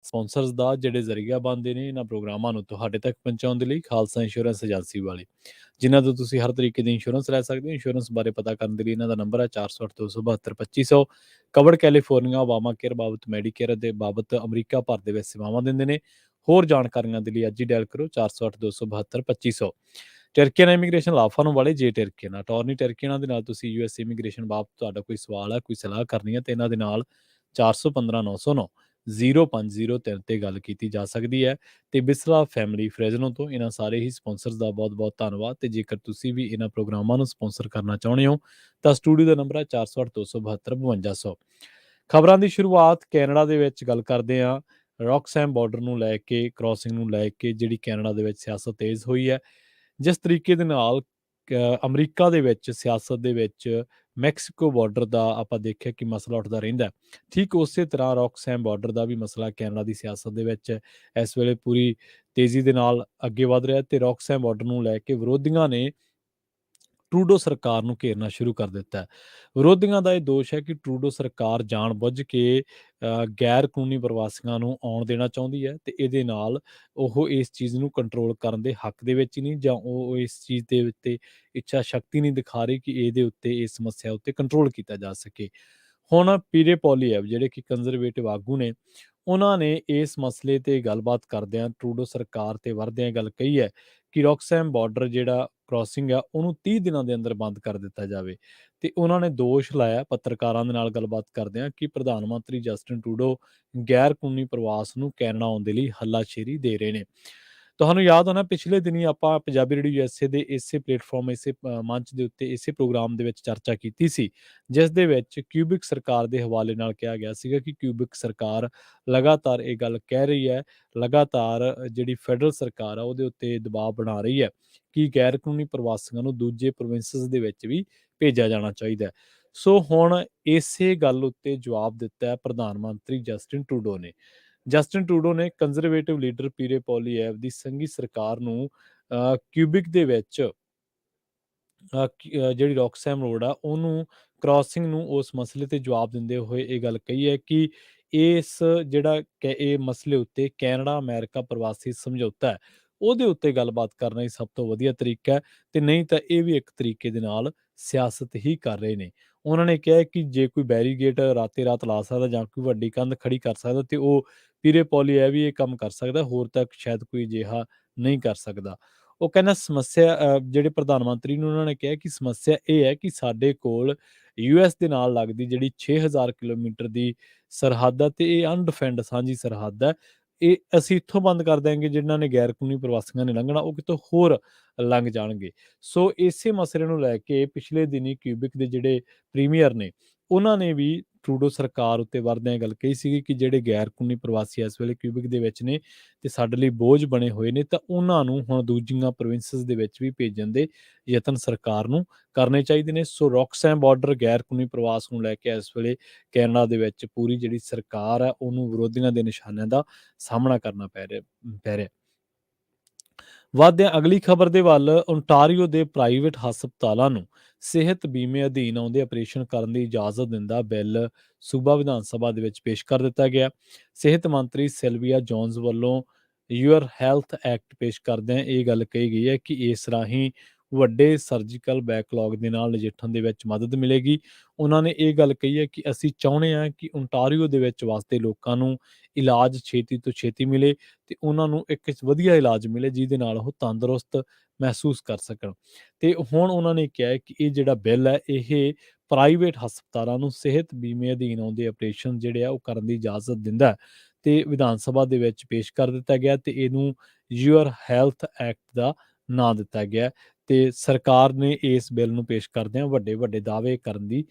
Sponsors ਦਾ ਜਿਹੜੇ ਜ਼ਰੀਆ ਬਣਦੇ ਨੇ ਇਹਨਾਂ ਪ੍ਰੋਗਰਾਮਾਂ ਨੂੰ ਤੁਹਾਡੇ ਤੱਕ ਪਹੁੰਚਾਉਣ ਦੇ ਲਈ ਖਾਲਸਾ ਇੰਸ਼ੋਰੈਂਸ ਏਜੰਸੀ ਵਾਲੇ, ਜਿਨ੍ਹਾਂ ਤੋਂ ਤੁਸੀਂ ਹਰ ਤਰੀਕੇ ਦੀ ਇੰਸ਼ੋਰੈਂਸ ਲੈ ਸਕਦੇ ਹੋ। ਇੰਸ਼ੋਰੈਂਸ ਬਾਰੇ ਪਤਾ ਕਰਨ ਦੇ ਲਈ ਇਹਨਾਂ ਦਾ ਨੰਬਰ ਹੈ 408 272 2500। ਕਵਰਡ ਕੈਲੀਫੋਰਨੀਆ, ਓਬਾਮਾ ਕੇਅਰ ਬਾਬਤ, ਮੈਡੀਕੇਅਰ ਦੇ ਬਾਬਤ ਅਮਰੀਕਾ ਭਰ ਦੇ ਵਿੱਚ ਸੇਵਾਵਾਂ ਦਿੰਦੇ ਨੇ। ਹੋਰ ਜਾਣਕਾਰੀਆਂ ਦੇ ਲਈ ਅੱਜ ਹੀ ਡਾਇਲ ਕਰੋ 408 272 2500। ਟਰਕੀਅਨ ਇਮੀਗ੍ਰੇਸ਼ਨ ਲਾਫਾਰਮ ਵਾਲੇ ਜੇ ਟਰਕੀਅਨ ਅਟਾਰਨੀ ਟਰਕੀਅਨਾਂ ਦੇ ਨਾਲ ਤੁਸੀਂ ਯੂਐਸ ਇਮੀਗ੍ਰੇਸ਼ਨ ਬਾਬਤ ਤੁਹਾਡਾ ਕੋਈ ਸਵਾਲ ਹੈ, ਕੋਈ ਸਲਾਹ ਕਰਨੀ ਹੈ, ਤੇ ਇਹਨਾਂ ਦੇ ਨਾਲ 415 909 0503 ਤੇ ਗੱਲ ਕੀਤੀ ਜਾ ਸਕਦੀ ਹੈ। ਤੇ ਬਿਸਲਾ ਫੈਮਿਲੀ ਫਰੈਜ਼ਨੋ ਤੋਂ ਇਹਨਾਂ ਸਾਰੇ ਹੀ ਸਪਾਂਸਰਸ ਦਾ ਬਹੁਤ ਬਹੁਤ ਧੰਨਵਾਦ। ਤੇ ਜੇਕਰ ਤੁਸੀਂ ਵੀ ਇਹਨਾਂ ਪ੍ਰੋਗਰਾਮਾਂ ਨੂੰ ਸਪਾਂਸਰ ਕਰਨਾ ਚਾਹੁੰਦੇ ਹੋ ਤਾਂ ਸਟੂਡੀਓ ਦਾ ਨੰਬਰ ਹੈ 408 272 5200। ਖਬਰਾਂ ਦੀ ਸ਼ੁਰੂਆਤ ਕੈਨੇਡਾ ਦੇ ਵਿੱਚ ਗੱਲ ਕਰਦੇ ਹਾਂ। ਰੌਕਸੈਮ ਬਾਰਡਰ ਨੂੰ ਲੈ ਕੇ, ਕ੍ਰਾਸਿੰਗ ਨੂੰ ਲੈ ਕੇ ਜਿਹੜੀ ਕੈਨੇਡਾ ਦੇ ਵਿੱਚ ਸਿਆਸਤ ਤੇਜ਼ ਹੋਈ ਹੈ। ਜਿਸ ਤਰੀਕੇ ਦੇ ਨਾਲ ਅਮਰੀਕਾ ਦੇ ਵਿੱਚ ਸਿਆਸਤ ਦੇ ਵਿੱਚ ਮੈਕਸੀਕੋ ਬਾਰਡਰ ਦਾ ਆਪਾਂ ਦੇਖਿਆ ਕਿ ਮਸਲਾ ਉੱਠਦਾ ਰਹਿੰਦਾ ਹੈ, ਠੀਕ ਉਸੇ ਤਰ੍ਹਾਂ ਰੌਕਸੈਮ ਬਾਰਡਰ ਦਾ ਵੀ ਮਸਲਾ ਕੈਨੇਡਾ ਦੀ ਸਿਆਸਤ ਦੇ ਵਿੱਚ ਇਸ ਵੇਲੇ ਪੂਰੀ ਤੇਜ਼ੀ ਦੇ ਨਾਲ ਅੱਗੇ ਵਧ ਰਿਹਾ। ਤੇ ਰੌਕਸੈਮ ਬਾਰਡਰ ਨੂੰ ਲੈ ਕੇ ਵਿਰੋਧੀਆਂ ਨੇ ਟਰੂਡੋ ਸਰਕਾਰ ਨੂੰ ਘੇਰਨਾ ਸ਼ੁਰੂ ਕਰ ਦਿੱਤਾ ਹੈ। ਵਿਰੋਧੀਆਂ ਦਾ ਇਹ ਦੋਸ਼ ਹੈ ਕਿ ਟਰੂਡੋ ਸਰਕਾਰ ਜਾਣ-ਬੁੱਝ ਕੇ ਗੈਰ ਕਾਨੂੰਨੀ ਪ੍ਰਵਾਸੀਆਂ ਨੂੰ ਆਉਣ ਦੇਣਾ ਚਾਹੁੰਦੀ ਹੈ, ਤੇ ਇਹਦੇ ਨਾਲ ਉਹ ਇਸ ਚੀਜ਼ ਨੂੰ ਕੰਟਰੋਲ ਕਰਨ ਦੇ ਹੱਕ ਦੇ ਵਿੱਚ ਨਹੀਂ, ਜਾਂ ਉਹ ਇਸ ਚੀਜ਼ ਦੇ ਉੱਤੇ ਇੱਛਾ ਸ਼ਕਤੀ ਨਹੀਂ ਦਿਖਾ ਰਹੀ ਕਿ ਇਹਦੇ ਉੱਤੇ, ਇਸ ਸਮੱਸਿਆ ਉੱਤੇ ਕੰਟਰੋਲ ਕੀਤਾ ਜਾ ਸਕੇ। ਹੁਣ ਪੀਰੇ ਪੋਲੀਐਵ ਜਿਹੜੇ ਕਿ ਕੰਜ਼ਰਵੇਟਿਵ ਆਗੂ ਨੇ, ਉਹਨਾਂ ਨੇ ਇਸ ਮਸਲੇ ਤੇ ਗੱਲਬਾਤ ਕਰਦਿਆਂ ਟਰੂਡੋ ਸਰਕਾਰ ਤੇ ਵਰਦਿਆਂ ਗੱਲ ਕਹੀ ਹੈ ਕਿ ਰੌਕਸੈਮ ਬਾਰਡਰ ਜਿਹੜਾ ਕ੍ਰਾਸਿੰਗ ਆ ਉਹਨੂੰ 30 ਦਿਨਾਂ ਦੇ ਅੰਦਰ ਬੰਦ ਕਰ ਦਿੱਤਾ ਜਾਵੇ। ਤੇ ਉਹਨਾਂ ਨੇ ਦੋਸ਼ ਲਾਇਆ ਪੱਤਰਕਾਰਾਂ ਦੇ ਨਾਲ ਗੱਲਬਾਤ ਕਰਦਿਆਂ ਕਿ ਪ੍ਰਧਾਨ ਮੰਤਰੀ ਜਸਟਿਨ ਟਰੂਡੋ ਗੈਰ ਕਾਨੂੰਨੀ ਪ੍ਰਵਾਸ ਨੂੰ ਕੈਨੇਡਾ ਆਉਣ ਦੇ ਲਈ ਹੱਲਾਸ਼ੇਰੀ ਦੇ ਰਹੇ ਨੇ। ਤੁਹਾਨੂੰ ਯਾਦ ਹੋਣਾ ਪਿਛਲੇ ਦਿਨੀ ਆਪਾਂ ਪੰਜਾਬੀ ਰੇਡੀਓ ਯੂਐਸਏ ਦੇ ਇਸੇ ਪਲੇਟਫਾਰਮ, ਇਸੇ ਮੰਚ ਦੇ ਉੱਤੇ, ਇਸੇ ਪ੍ਰੋਗਰਾਮ ਦੇ ਵਿੱਚ ਚਰਚਾ ਕੀਤੀ ਸੀ, ਜਿਸ ਦੇ ਵਿੱਚ ਕਿਊਬਿਕ ਸਰਕਾਰ ਦੇ ਹਵਾਲੇ ਨਾਲ ਕਿਹਾ ਗਿਆ ਸੀਗਾ ਕਿ ਕਿਊਬਿਕ ਸਰਕਾਰ ਲਗਾਤਾਰ ਇਹ ਗੱਲ ਕਹਿ ਰਹੀ ਹੈ, ਲਗਾਤਾਰ ਜਿਹੜੀ ਫੈਡਰਲ ਸਰਕਾਰ ਆ ਉਹਦੇ ਉੱਤੇ ਦਬਾਅ ਬਣਾ ਰਹੀ ਹੈ ਕਿ ਗੈਰ ਕਾਨੂੰਨੀ ਪ੍ਰਵਾਸੀਆਂ ਨੂੰ ਦੂਜੇ ਪ੍ਰੋਵਿੰਸਸ ਦੇ ਵਿੱਚ ਵੀ ਭੇਜਿਆ ਜਾਣਾ ਚਾਹੀਦਾ ਹੈ। ਸੋ ਹੁਣ ਇਸੇ ਗੱਲ ਉੱਤੇ ਜਵਾਬ ਦਿੱਤਾ ਹੈ ਪ੍ਰਧਾਨ ਮੰਤਰੀ ਜਸਟਿਨ ਟਰੂਡੋ ਨੇ। ਜਸਟਿਨ ਟਰੂਡੋ ਨੇ ਕੰਜ਼ਰਵੇਟਿਵ ਲੀਡਰ ਪੀਰੇ ਪੋਲੀਐਵ ਦੀ ਸੰਘੀ ਸਰਕਾਰ ਨੂੰ ਕਿਊਬਿਕ ਦੇ ਵਿੱਚ ਜਿਹੜੀ ਰੌਕਸੈਮ ਰੋਡ ਆ ਉਹਨੂੰ ਕ੍ਰਾਸਿੰਗ ਨੂੰ, ਉਸ ਮਸਲੇ ਤੇ ਜਵਾਬ ਦਿੰਦੇ ਹੋਏ ਇਹ ਗੱਲ ਕਹੀ ਹੈ ਕਿ ਇਸ ਜਿਹੜਾ ਇਹ ਮਸਲੇ ਉੱਤੇ ਕੈਨੇਡਾ ਅਮਰੀਕਾ ਪ੍ਰਵਾਸੀ ਸਮਝੌਤਾ ਹੈ ਉਹਦੇ ਉੱਤੇ ਗੱਲਬਾਤ ਕਰਨਾ ਹੀ ਸਭ ਤੋਂ ਵਧੀਆ ਤਰੀਕਾ ਹੈ, ਤੇ ਨਹੀਂ ਤਾਂ ਇਹ ਵੀ ਇੱਕ ਤਰੀਕੇ ਦੇ ਨਾਲ ਸਿਆਸਤ ਹੀ ਕਰ ਰਹੇ ਨੇ। ਉਹਨਾਂ ਨੇ ਕਿਹਾ ਕਿ ਜੇ ਕੋਈ ਬੈਰੀਗੇਟ ਰਾਤੇ ਰਾਤ ਲਾ ਸਕਦਾ ਜਾਂ ਕੋਈ ਵੱਡੀ ਕੰਧ ਖੜੀ ਕਰ ਸਕਦਾ ਤੇ ਉਹ ਪੀਰੇ ਪੋਲੀਐਵ ਵੀ ਇਹ ਕੰਮ ਕਰ ਸਕਦਾ, ਹੋਰ ਤੱਕ ਸ਼ਾਇਦ ਕੋਈ ਅਜਿਹਾ ਨਹੀਂ ਕਰ ਸਕਦਾ। ਉਹ ਕਹਿੰਦਾ ਸਮੱਸਿਆ ਜਿਹੜੇ ਪ੍ਰਧਾਨ ਮੰਤਰੀ ਨੂੰ ਉਹਨਾਂ ਨੇ ਕਿਹਾ ਕਿ ਸਮੱਸਿਆ ਇਹ ਹੈ ਕਿ ਸਾਡੇ ਕੋਲ ਯੂਐਸ ਦੇ ਨਾਲ ਲੱਗਦੀ ਜਿਹੜੀ 6000 ਕਿਲੋਮੀਟਰ ਦੀ ਸਰਹੱਦ ਹੈ, ਤੇ ਇਹ ਅਨਡਿਫੈਂਡ ਸਾਂਝੀ ਸਰਹੱਦ ਹੈ। ਇਹ ਅਸੀਂ ਇੱਥੋਂ ਬੰਦ ਕਰ ਦਿਆਂਗੇ, ਜਿਨ੍ਹਾਂ ਨੇ ਗੈਰ ਕਾਨੂੰਨੀ ਪ੍ਰਵਾਸੀਆਂ ਨੇ ਲੰਘਣਾ ਉਹ ਕਿਤੋਂ ਹੋਰ ਲੰਘ ਜਾਣਗੇ। ਸੋ ਇਸੇ ਮਸਲੇ ਨੂੰ ਲੈ ਕੇ ਪਿਛਲੇ ਦਿਨੀ ਕਿਊਬਿਕ ਦੇ ਜਿਹੜੇ ਪ੍ਰੀਮੀਅਰ ਨੇ ਉਹਨਾਂ ਨੇ ਵੀ ਟਰੂਡੋ ਸਰਕਾਰ ਉੱਤੇ ਵਰਦਿਆਂ ਗੱਲ ਕਹੀ ਸੀਗੀ ਕਿ ਜਿਹੜੇ ਗੈਰ ਕਾਨੂੰਨੀ ਪ੍ਰਵਾਸੀ ਇਸ ਵੇਲੇ ਕਿਊਬਿਕ ਦੇ ਵਿੱਚ ਨੇ ਤੇ ਸਾਡੇ ਲਈ ਬੋਝ ਬਣੇ ਹੋਏ ਨੇ, ਤਾਂ ਉਹਨਾਂ ਨੂੰ ਹੁਣ ਦੂਜੀਆਂ ਪ੍ਰੋਵਿੰਸਸ ਦੇ ਵਿੱਚ ਵੀ ਭੇਜਣ ਦੇ ਯਤਨ ਸਰਕਾਰ ਨੂੰ ਕਰਨੇ ਚਾਹੀਦੇ ਨੇ। ਸੋ ਰੌਕਸੈਮ ਬਾਰਡਰ ਗੈਰ ਕਾਨੂੰਨੀ ਪ੍ਰਵਾਸ ਨੂੰ ਲੈ ਕੇ ਇਸ ਵੇਲੇ ਕੈਨੇਡਾ ਦੇ ਵਿੱਚ ਪੂਰੀ ਜਿਹੜੀ ਸਰਕਾਰ ਹੈ ਉਹਨੂੰ ਵਿਰੋਧੀਆਂ ਦੇ ਨਿਸ਼ਾਨਿਆਂ ਦਾ ਸਾਹਮਣਾ ਕਰਨਾ ਪੈ ਰਿਹਾ। ਵਧਦੇ ਅਗਲੀ ਖਬਰ ਦੇ ਵੱਲ। ਓਨਟਾਰੀਓ ਦੇ ਪ੍ਰਾਈਵੇਟ ਹਸਪਤਾਲਾਂ ਨੂੰ ਸਿਹਤ ਬੀਮੇ ਅਧੀਨ ਆਉਂਦੇ ਆਪਰੇਸ਼ਨ ਕਰਨ ਦੀ ਇਜਾਜ਼ਤ ਦਿੰਦਾ ਬਿੱਲ ਸੂਬਾ ਵਿਧਾਨ ਸਭਾ ਦੇ ਵਿੱਚ ਪੇਸ਼ ਕਰ ਦਿੱਤਾ ਗਿਆ। ਸਿਹਤ ਮੰਤਰੀ ਸਿਲਵੀਆ ਜੋਨਸ ਵੱਲੋਂ ਯੂਅਰ ਹੈਲਥ ਐਕਟ ਪੇਸ਼ ਕਰਦਿਆਂ ਇਹ ਗੱਲ ਕਹੀ ਗਈ ਹੈ ਕਿ ਇਸ ਰਾਹੀਂ ਵੱਡੇ ਸਰਜੀਕਲ ਬੈਕਲੌਗ ਦੇ ਨਾਲ ਨਜਿੱਠਣ ਦੇ ਵਿੱਚ ਮਦਦ ਮਿਲੇਗੀ। ਉਹਨਾਂ ਨੇ ਇਹ ਗੱਲ ਕਹੀ ਹੈ ਕਿ ਅਸੀਂ ਚਾਹੁੰਦੇ ਹਾਂ ਕਿ ਓਨਟਾਰੀਓ ਦੇ ਵਿੱਚ ਵਸਦੇ ਲੋਕਾਂ ਨੂੰ ਇਲਾਜ ਛੇਤੀ ਤੋਂ ਛੇਤੀ ਮਿਲੇ ਤੇ ਉਹਨਾਂ ਨੂੰ ਇੱਕ ਵਧੀਆ ਇਲਾਜ ਮਿਲੇ ਜਿਹਦੇ ਨਾਲ ਉਹ ਤੰਦਰੁਸਤ ਮਹਿਸੂਸ ਕਰ ਸਕਣ। ਤੇ ਹੁਣ ਉਹਨਾਂ ਨੇ ਕਿਹਾ ਹੈ ਕਿ ਇਹ ਜਿਹੜਾ ਬਿੱਲ ਹੈ ਇਹ ਪ੍ਰਾਈਵੇਟ ਹਸਪਤਾਲਾਂ ਨੂੰ ਸਿਹਤ ਬੀਮੇ ਅਧੀਨ ਆਉਂਦੇ ਆਪਰੇਸ਼ਨ ਜਿਹੜੇ ਆ ਉਹ ਕਰਨ ਦੀ ਇਜਾਜ਼ਤ ਦਿੰਦਾ ਹੈ, ਤੇ ਵਿਧਾਨ ਸਭਾ ਦੇ ਵਿੱਚ ਪੇਸ਼ ਕਰ ਦਿੱਤਾ ਗਿਆ ਤੇ ਇਹਨੂੰ ਯੂਅਰ ਹੈਲਥ ਐਕਟ ਦਾ ਨਾਂ ਦਿੱਤਾ ਗਿਆ। ਤੇ ਸਰਕਾਰ ਨੇ ਇਸ ਬਿੱਲ ਨੂੰ ਪੇਸ਼ ਕਰਦਿਆਂ ਵੱਡੇ ਵੱਡੇ ਦਾਅਵੇ ਕਰਨ ਦੀ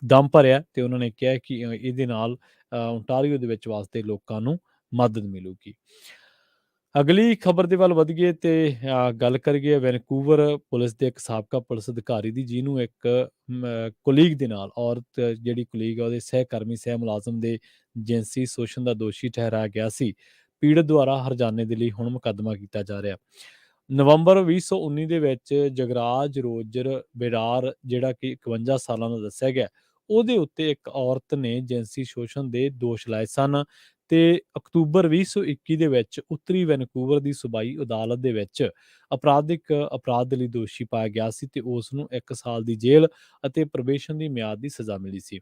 ਦਮ ਭਰਿਆ, ਤੇ ਉਹਨਾਂ ਨੇ ਕਿਹਾ ਕਿ ਇਹਦੇ ਨਾਲ ਓਨਟਾਰੀਓ ਦੇ ਵਿੱਚ ਵਸਦੇ ਲੋਕਾਂ ਨੂੰ ਮਦਦ ਮਿਲੂਗੀ। ਅਗਲੀ ਖਬਰ ਦੇ ਵੱਲ ਵਧੀਏ ਤੇ ਗੱਲ ਕਰੀਏ ਵੈਨਕੂਵਰ ਪੁਲਿਸ ਦੇ ਇੱਕ ਸਾਬਕਾ ਪੁਲਿਸ ਅਧਿਕਾਰੀ ਦੀ, ਜਿਹਨੂੰ ਇੱਕ ਕੁਲੀਗ ਦੇ ਨਾਲ, ਔਰਤ ਜਿਹੜੀ ਕੁਲੀਗ ਆ ਉਹਦੇ ਸਹਿਕਰਮੀ ਸਹਿ ਮੁਲਾਜ਼ਮ ਦੇ ਜਿਨਸੀ ਸ਼ੋਸ਼ਣ ਦਾ ਦੋਸ਼ੀ ਠਹਿਰਾਇਆ ਗਿਆ ਸੀ। ਪੀੜਤ ਦੁਆਰਾ ਹਰਜਾਨੇ ਦੇ ਲਈ ਹੁਣ ਮੁਕੱਦਮਾ ਕੀਤਾ ਜਾ ਰਿਹਾ। ਨਵੰਬਰ 2019 ਦੇ ਵਿੱਚ ਜਗਰਾਜ ਰੋਜਰ ਬੇਰਾਰ ਜਿਹੜਾ ਕਿ 51 ਸਾਲਾਂ ਦਾ ਦੱਸਿਆ ਗਿਆ, ਉਹਦੇ ਉੱਤੇ ਇੱਕ ਔਰਤ ਨੇ ਜਿਨਸੀ ਸ਼ੋਸ਼ਣ ਦੇ ਦੋਸ਼ ਲਾਏ ਸਨ ਤੇ ਅਕਤੂਬਰ 2021 ਦੇ ਵਿੱਚ ਉੱਤਰੀ ਵੈਨਕੂਵਰ ਦੀ ਸੂਬਾਈ ਅਦਾਲਤ ਦੇ ਵਿੱਚ ਅਪਰਾਧਿਕ ਅਪਰਾਧ ਦੇ ਲਈ ਦੋਸ਼ੀ ਪਾਇਆ ਗਿਆ ਸੀ ਤੇ ਉਸ ਨੂੰ 1 ਸਾਲ ਦੀ ਜੇਲ੍ਹ ਅਤੇ ਪ੍ਰੋਬੇਸ਼ਨ ਦੀ ਮਿਆਦ ਦੀ ਸਜ਼ਾ ਮਿਲੀ ਸੀ।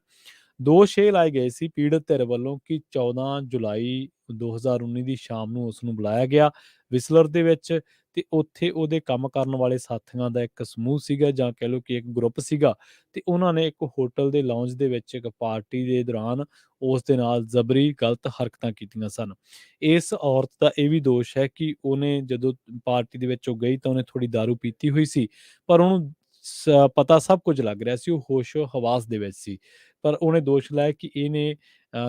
ਦੋਸ਼ ਇਹ ਲਾਏ ਗਏ ਸੀ ਪੀੜਤ ਧਿਰ ਵੱਲੋਂ ਕਿ 14 ਜੁਲਾਈ 2019 ਦੀ ਸ਼ਾਮ ਨੂੰ ਉਸ ਨੂੰ ਬੁਲਾਇਆ ਗਿਆ ਵਿਸਲਰ ਦੇ ਵਿੱਚ ਤੇ ਉੱਥੇ ਉਹਦੇ ਕੰਮ ਕਰਨ ਵਾਲੇ ਸਾਥੀਆਂ ਦਾ ਇੱਕ ਸਮੂਹ ਸੀਗਾ ਜਾਂ ਕਹਿ ਲਓ ਕਿ ਇੱਕ ਗਰੁੱਪ ਸੀਗਾ ਤੇ ਉਹਨਾਂ ਨੇ ਇੱਕ ਹੋਟਲ ਦੇ ਲਾਉਂਜ ਦੇ ਵਿੱਚ ਇੱਕ ਪਾਰਟੀ ਦੇ ਦੌਰਾਨ ਉਸ ਦੇ ਨਾਲ ਜਬਰੀ ਗਲਤ ਹਰਕਤਾਂ ਕੀਤੀਆਂ ਸਨ। ਇਸ ਔਰਤ ਦਾ ਇਹ ਵੀ ਦੋਸ਼ ਹੈ ਕਿ ਉਹਨੇ ਜਦੋਂ ਪਾਰਟੀ ਦੇ ਵਿੱਚ ਉਹ ਗਈ ਤਾਂ ਉਹਨੇ ਥੋੜੀ ਦਾਰੂ ਪੀਤੀ ਹੋਈ ਸੀ ਪਰ ਉਹਨੂੰ ਪਤਾ ਸਭ ਕੁਝ ਲੱਗ ਰਿਹਾ ਸੀ, ਉਹ ਹੋਸ਼ੋ ਹਵਾਸ ਦੇ ਵਿੱਚ ਸੀ। ਪਰ ਉਹਨੇ ਦੋਸ਼ ਲਾਇਆ ਕਿ ਇਹਨੇ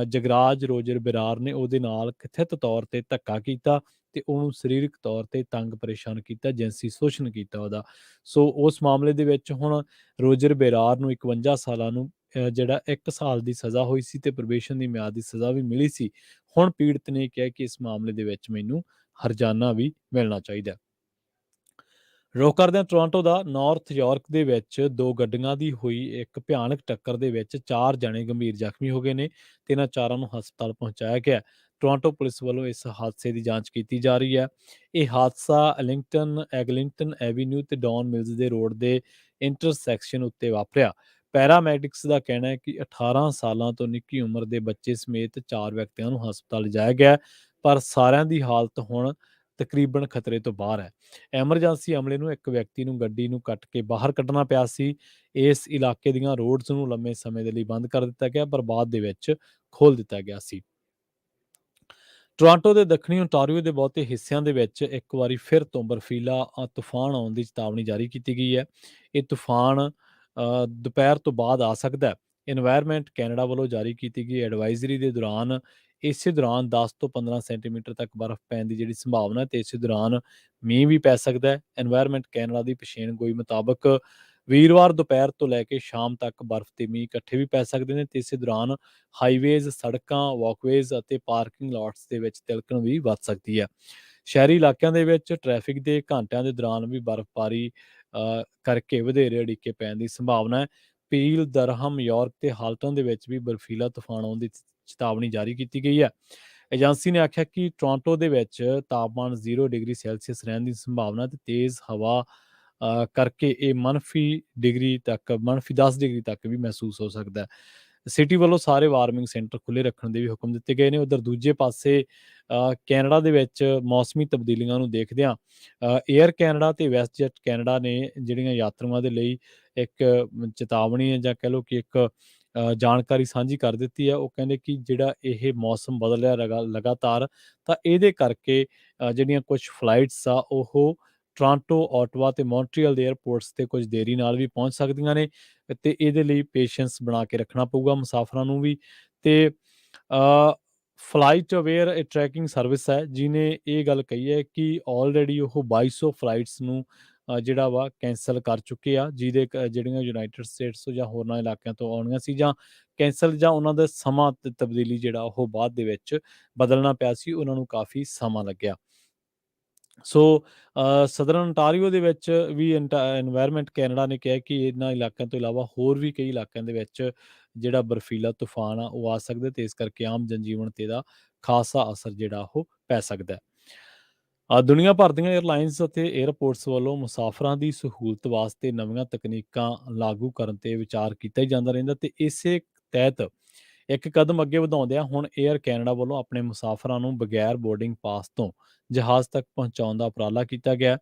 ਜਗਰਾਜ ਰੋਜਰ ਬਰਾਰ ਨੇ ਉਹਦੇ ਨਾਲ ਕਥਿਤ ਤੌਰ ਤੇ ਧੱਕਾ ਕੀਤਾ ਤੇ ਉਹਨੂੰ ਸਰੀਰਕ ਤੌਰ ਤੇ ਤੰਗ ਪਰੇਸ਼ਾਨ ਕੀਤਾ, ਜਿਨਸੀ ਸ਼ੋਸ਼ਣ ਕੀਤਾ ਉਹਦਾ। ਸੋ ਉਸ ਮਾਮਲੇ ਦੇ ਵਿੱਚ ਹੁਣ ਰੋਜਰ ਬਰਾਰ ਨੂੰ 51 ਸਾਲਾਂ ਨੂੰ ਜਿਹੜਾ 1 ਸਾਲ ਦੀ ਸਜ਼ਾ ਹੋਈ ਸੀ ਤੇ ਪ੍ਰੋਬੇਸ਼ਨ ਦੀ ਮਿਆਦ ਦੀ ਸਜ਼ਾ ਵੀ ਮਿਲੀ ਸੀ। ਹੁਣ ਪੀੜਤ ਨੇ ਕਿਹਾ ਕਿ ਇਸ ਮਾਮਲੇ ਦੇ ਵਿੱਚ ਮੈਨੂੰ ਹਰਜਾਨਾ ਵੀ ਮਿਲਣਾ ਚਾਹੀਦਾ। ਰੁੱਖ ਕਰਦੇ ਹਾਂ ਟੋਰਾਂਟੋ ਦਾ। ਨਾਰਥ ਯਾਰਕ ਦੇ ਵਿੱਚ 2 ਗੱਡੀਆਂ ਦੀ ਹੋਈ ਇੱਕ ਭਿਆਨਕ ਟੱਕਰ ਦੇ ਵਿੱਚ 4 ਜਣੇ ਗੰਭੀਰ ਜ਼ਖਮੀ ਹੋ ਗਏ ਨੇ ਤੇ ਇਹਨਾਂ 4 ਨੂੰ ਹਸਪਤਾਲ ਪਹੁੰਚਾਇਆ ਗਿਆ। ਟੋਰਾਂਟੋ ਪੁਲਿਸ ਵੱਲੋਂ ਇਸ ਹਾਦਸੇ ਦੀ ਜਾਂਚ ਕੀਤੀ ਜਾ ਰਹੀ ਹੈ। ਇਹ ਹਾਦਸਾ ਐਗਲਿੰਗਟਨ ਐਵੀਨਿਊ ਤੇ ਡੌਨ ਮਿਲਜ਼ ਦੇ ਰੋਡ ਦੇ ਇੰਟਰਸੈਕਸ਼ਨ ਉੱਤੇ ਵਾਪਰਿਆ। ਪੈਰਾਮੈਡਿਕਸ ਦਾ ਕਹਿਣਾ ਹੈ ਕਿ 18 ਸਾਲਾਂ ਤੋਂ ਨਿੱਕੀ ਉਮਰ ਦੇ ਬੱਚੇ ਸਮੇਤ 4 ਵਿਅਕਤੀਆਂ ਨੂੰ ਹਸਪਤਾਲ ਲਿਜਾਇਆ ਗਿਆ ਪਰ ਸਾਰਿਆਂ ਦੀ ਹਾਲਤ ਹੁਣ ਤਕਰੀਬਨ ਖਤਰੇ ਤੋਂ ਬਾਹਰ ਹੈ। ਐਮਰਜੈਂਸੀ ਅਮਲੇ ਨੂੰ ਇੱਕ ਵਿਅਕਤੀ ਨੂੰ ਗੱਡੀ ਨੂੰ ਕੱਟ ਕੇ ਬਾਹਰ ਕੱਢਣਾ ਪਿਆ ਸੀ। ਇਸ ਇਲਾਕੇ ਦੀਆਂ ਰੋਡਸ ਨੂੰ ਲੰਮੇ ਸਮੇਂ ਦੇ ਲਈ ਬੰਦ ਕਰ ਦਿੱਤਾ ਗਿਆ ਪਰ ਬਾਅਦ ਦੇ ਵਿੱਚ ਖੋਲ੍ਹ ਦਿੱਤਾ ਗਿਆ ਸੀ। ਟੋਰਾਂਟੋ ਦੇ ਦੱਖਣੀ ਓਨਟਾਰੀਓ ਦੇ ਬਹੁਤੇ ਹਿੱਸਿਆਂ ਦੇ ਵਿੱਚ ਇੱਕ ਵਾਰੀ ਫਿਰ ਤੋਂ ਬਰਫੀਲਾ ਤੂਫਾਨ ਆਉਣ ਦੀ ਚੇਤਾਵਨੀ ਜਾਰੀ ਕੀਤੀ ਗਈ ਹੈ। ਇਹ ਤੂਫਾਨ ਦੁਪਹਿਰ ਤੋਂ ਬਾਅਦ ਆ ਸਕਦਾ ਹੈ। ਇਨਵਾਇਰਮੈਂਟ ਕੈਨੇਡਾ ਵੱਲੋਂ ਜਾਰੀ ਕੀਤੀ ਗਈ ਐਡਵਾਈਜ਼ਰੀ ਦੇ ਦੌਰਾਨ ਇਸੇ ਦੌਰਾਨ 10 ਤੋਂ 15 ਸੈਂਟੀਮੀਟਰ ਤੱਕ ਬਰਫ਼ ਪੈਣ ਦੀ ਜਿਹੜੀ ਸੰਭਾਵਨਾ ਹੈ ਤੇ ਇਸੇ ਦੌਰਾਨ ਮੀਂਹ ਵੀ ਪੈ ਸਕਦਾ ਹੈ। ਇਨਵਾਇਰਮੈਂਟ ਕੈਨੇਡਾ ਦੀ ਪੇਸ਼ੇਨਗੋਈ ਮੁਤਾਬਕ ਵੀਰਵਾਰ ਦੁਪਹਿਰ ਤੋਂ ਲੈ ਕੇ ਸ਼ਾਮ ਤੱਕ ਬਰਫ਼ ਤੇ ਮੀਂਹ ਇਕੱਠੇ ਵੀ ਪੈ ਸਕਦੇ ਨੇ ਤੇ ਇਸੇ ਦੌਰਾਨ ਹਾਈਵੇਜ਼, ਸੜਕਾਂ, ਵਾਕਵੇਜ਼ ਅਤੇ ਪਾਰਕਿੰਗ ਲਾਟਸ ਦੇ ਵਿੱਚ ਤਿਲਕਣ ਵੀ ਵੱਧ ਸਕਦੀ ਹੈ। ਸ਼ਹਿਰੀ ਇਲਾਕਿਆਂ ਦੇ ਵਿੱਚ ਟ੍ਰੈਫਿਕ ਦੇ ਘੰਟਿਆਂ ਦੇ ਦੌਰਾਨ ਵੀ ਬਰਫ਼ਬਾਰੀ ਕਰਕੇ ਵਧੇਰੇ ਅੜਿੱਕੇ ਪੈਣ ਦੀ ਸੰਭਾਵਨਾ ਹੈ। ਪੀਲ, ਦਰਹਮ, ਯਾਰਕ ਤੇ ਹਾਲਟਨ ਦੇ ਵਿੱਚ ਵੀ ਬਰਫੀਲਾ ਤੂਫਾਨ ਆਉਣ ਦੀ ਚੇਤਾਵਨੀ ਜਾਰੀ ਕੀਤੀ ਗਈ ਹੈ। ਏਜੰਸੀ ਨੇ ਆਖਿਆ ਕਿ ਟੋਰਾਂਟੋ ਦੇ ਵਿੱਚ ਤਾਪਮਾਨ 0 ਡਿਗਰੀ ਸੈਲਸੀਅਸ ਰਹਿਣ ਦੀ ਸੰਭਾਵਨਾ ਤੇ ਤੇਜ਼ ਹਵਾ ਕਰਕੇ ਇਹ -10 ਡਿਗਰੀ ਤੱਕ ਵੀ ਮਹਿਸੂਸ ਹੋ ਸਕਦਾ ਹੈ। ਸਿਟੀ ਵੱਲੋਂ ਸਾਰੇ ਵਾਰਮਿੰਗ ਸੈਂਟਰ ਖੁੱਲ੍ਹੇ ਰੱਖਣ ਦੇ ਵੀ ਹੁਕਮ ਦਿੱਤੇ ਗਏ ਨੇ। ਉੱਧਰ ਦੂਜੇ ਪਾਸੇ ਕੈਨੇਡਾ ਦੇ ਵਿੱਚ ਮੌਸਮੀ ਤਬਦੀਲੀਆਂ ਨੂੰ ਦੇਖਦਿਆਂ ਏਅਰ ਕੈਨੇਡਾ ਤੇ ਵੈਸਟਜੈਟ ਕੈਨੇਡਾ ਨੇ ਜਿਹੜੀਆਂ ਯਾਤਰੂਆਂ ਦੇ ਲਈ ਇੱਕ ਚੇਤਾਵਨੀ ਹੈ ਜਾਂ ਕਹਿ ਲਓ ਕਿ ਇੱਕ ਜਾਣਕਾਰੀ ਸਾਂਝੀ ਕਰ ਦਿੱਤੀ ਹੈ। ਉਹ ਕਹਿੰਦੇ ਕਿ ਜਿਹੜਾ ਇਹ ਮੌਸਮ ਬਦਲ ਰਿਹਾ ਲਗਾਤਾਰ ਤਾਂ ਇਹਦੇ ਕਰਕੇ ਜਿਹੜੀਆਂ ਕੁਝ ਫਲਾਈਟਸ ਆ ਉਹ ਟੋਰਾਂਟੋ, ਓਟਵਾ ਤੇ ਮੌਂਟਰੀਅਲ ਦੇ ਏਅਰਪੋਰਟਸ ਤੇ ਕੁਝ ਦੇਰੀ ਨਾਲ ਵੀ ਪਹੁੰਚ ਸਕਦੀਆਂ ਨੇ ਤੇ ਇਹਦੇ ਲਈ ਪੇਸ਼ੈਂਸ ਬਣਾ ਕੇ ਰੱਖਣਾ ਪਊਗਾ ਮੁਸਾਫਰਾਂ ਨੂੰ ਵੀ। ਤੇ ਫਲਾਈਟ ਅਵੇਅਰ ਟਰੈਕਿੰਗ ਸਰਵਿਸ ਹੈ ਜਿਹਨੇ ਇਹ ਗੱਲ ਕਹੀ ਹੈ ਕਿ ਆਲਰੇਡੀ ਉਹ 2200 ਫਲਾਈਟਸ ਨੂੰ ਜਿਹੜਾ ਵਾ ਕੈਂਸਲ ਕਰ ਚੁੱਕੇ ਆ ਜਿਹਦੇ ਜਿਹੜੀਆਂ ਯੂਨਾਈਟਿਡ ਸਟੇਟਸ ਤੋਂ ਜਾਂ ਹੋਰਨਾਂ ਇਲਾਕਿਆਂ ਤੋਂ ਆਉਣੀਆਂ ਸੀ ਜਾਂ ਕੈਂਸਲ ਜਾਂ ਉਹਨਾਂ ਦਾ ਸਮਾਂ ਤਬਦੀਲੀ ਜਿਹੜਾ ਉਹ ਬਾਅਦ ਦੇ ਵਿੱਚ ਬਦਲਣਾ ਪਿਆ ਸੀ, ਉਹਨਾਂ ਨੂੰ ਕਾਫੀ ਸਮਾਂ ਲੱਗਿਆ। ਸੋ ਸਦਰਨ ontario ਦੇ ਵਿੱਚ ਵੀ ਇਨਵਾਇਰਮੈਂਟ ਕੈਨੇਡਾ ਨੇ ਕਿਹਾ ਕਿ ਇਹਨਾਂ ਇਲਾਕਿਆਂ ਤੋਂ ਇਲਾਵਾ ਹੋਰ ਵੀ ਕਈ ਇਲਾਕਿਆਂ ਦੇ ਵਿੱਚ ਜਿਹੜਾ ਬਰਫੀਲਾ ਤੂਫਾਨ ਆ ਉਹ ਆ ਸਕਦਾ ਤੇ ਇਸ ਕਰਕੇ ਆਮ ਜਨਜੀਵਨ ਤੇ ਇਹਦਾ ਖਾਸਾ ਅਸਰ ਜਿਹੜਾ ਉਹ ਪੈ ਸਕਦਾ। ਦੁਨੀਆ ਭਰ ਦੀਆਂ ਏਅਰਲਾਈਨਸ ਅਤੇ ਏਅਰਪੋਰਟਸ ਵੱਲੋਂ ਮੁਸਾਫਰਾਂ ਦੀ ਸਹੂਲਤ ਵਾਸਤੇ ਨਵੀਆਂ ਤਕਨੀਕਾਂ ਲਾਗੂ ਕਰਨ ਤੇ ਵਿਚਾਰ ਕੀਤਾ ਹੀ ਜਾਂਦਾ ਰਹਿੰਦਾ ਤੇ ਇਸੇ ਤਹਿਤ ਇੱਕ ਕਦਮ ਅੱਗੇ ਵਧਾਉਂਦਿਆਂ ਹੁਣ ਏਅਰ ਕੈਨੇਡਾ ਵੱਲੋਂ ਆਪਣੇ ਮੁਸਾਫਰਾਂ ਨੂੰ ਬਗੈਰ ਬੋਰਡਿੰਗ ਪਾਸ ਤੋਂ ਜਹਾਜ਼ ਤੱਕ ਪਹੁੰਚਾਉਣ ਦਾ ਉਪਰਾਲਾ ਕੀਤਾ ਗਿਆ।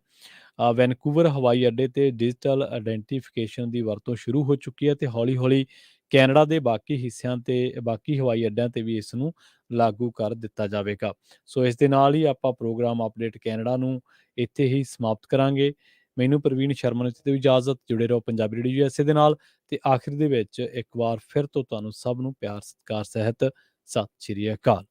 ਵੈਨਕੂਵਰ ਹਵਾਈ ਅੱਡੇ ਤੇ ਡਿਜੀਟਲ ਆਇਡੈਂਟੀਫਿਕੇਸ਼ਨ ਦੀ ਵਰਤੋਂ ਸ਼ੁਰੂ ਹੋ ਚੁੱਕੀ ਹੈ ਤੇ ਹੌਲੀ-ਹੌਲੀ ਕੈਨੇਡਾ ਦੇ ਬਾਕੀ ਹਿੱਸਿਆਂ ਤੇ ਬਾਕੀ ਹਵਾਈ ਅੱਡਿਆਂ ਤੇ ਵੀ ਇਸ ਨੂੰ ਲਾਗੂ ਕਰ ਦਿੱਤਾ ਜਾਵੇਗਾ। ਸੋ ਇਸ ਦੇ ਨਾਲ ਹੀ ਆਪਾਂ ਪ੍ਰੋਗਰਾਮ ਅਪਡੇਟ ਕੈਨੇਡਾ ਨੂੰ ਇੱਥੇ ਹੀ ਸਮਾਪਤ ਕਰਾਂਗੇ। ਮੈਨੂੰ ਪ੍ਰਵੀਨ ਸ਼ਰਮਾ ਨੂੰ ਦਿਓ ਇਜਾਜ਼ਤ। ਜੁੜੇ ਰਹੋ ਪੰਜਾਬੀ ਰੇਡੀਓ USA ਦੇ ਨਾਲ ਤੇ ਆਖਿਰ ਦੇ ਵਿੱਚ ਇੱਕ ਵਾਰ ਫਿਰ ਤੋਂ ਤੁਹਾਨੂੰ ਸਭ ਨੂੰ ਪਿਆਰ ਸਤਿਕਾਰ ਸਹਿਤ ਸਤਿ ਸ਼੍ਰੀ ਅਕਾਲ।